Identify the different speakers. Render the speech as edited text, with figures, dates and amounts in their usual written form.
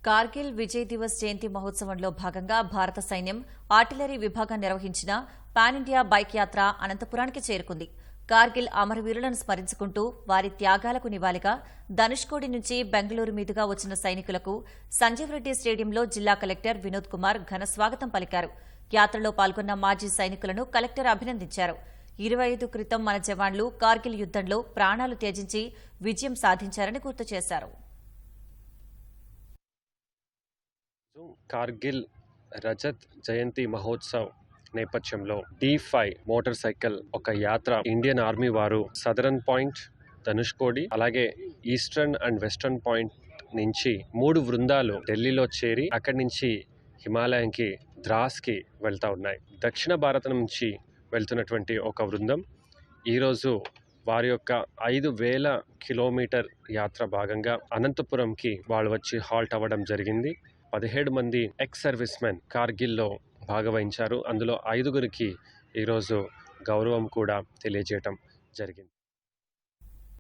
Speaker 1: కార్గిల్ విజయ్ దివస్ జయంతి మహోత్సవంలో భాగంగా భారత సైన్యం ఆర్టిలరీ విభాగం నిర్వహించిన పాన్ ఇండియా బైక్ యాత్ర అనంతపురానికి చేరుకుంది. కార్గిల్ అమరవీరులను స్మరించుకుంటూ వారి త్యాగాలకు నివాళిగా ధనుష్కోడి నుంచి బెంగళూరు మీదుగా వచ్చిన సైనికులకు సంజీవ్ రెడ్డి స్టేడియంలో జిల్లా కలెక్టర్ వినోద్ కుమార్ ఘన స్వాగతం పలికారు. యాత్రలో పాల్గొన్న మాజీ సైనికులను కలెక్టర్ అభినందించారు. 25 క్రితం మన జవాన్లు కార్గిల్ యుద్దంలో ప్రాణాలు త్యజించి విజయం సాధించారని గుర్తు చేశారు.
Speaker 2: కార్గిల్ రజత్ జయంతి మహోత్సవ్ నేపథ్యంలో D5 మోటార్ సైకిల్ ఒక యాత్ర ఇండియన్ ఆర్మీ వారు సదరన్ పాయింట్, ధనుష్కోడి, అలాగే ఈస్టర్న్ అండ్ వెస్టర్న్ పాయింట్ నుంచి 3 బృందాలు ఢిల్లీలో చేరి అక్కడి నుంచి హిమాలయంకి ద్రాస్కి వెళ్తా ఉన్నాయి. దక్షిణ భారతం నుంచి వెళ్తున్నటువంటి ఒక బృందం ఈరోజు వారి యొక్క 5,000 కిలోమీటర్ యాత్ర భాగంగా అనంతపురంకి వాళ్ళు వచ్చి హాల్ట్ అవ్వడం జరిగింది. 17 మంది ఎక్స్ సర్వీస్ మెన్ కార్గిల్లో భాగవహించారు. అందులో 5గురికి ఈరోజు గౌరవం కూడా తెలియజేయటం జరిగింది.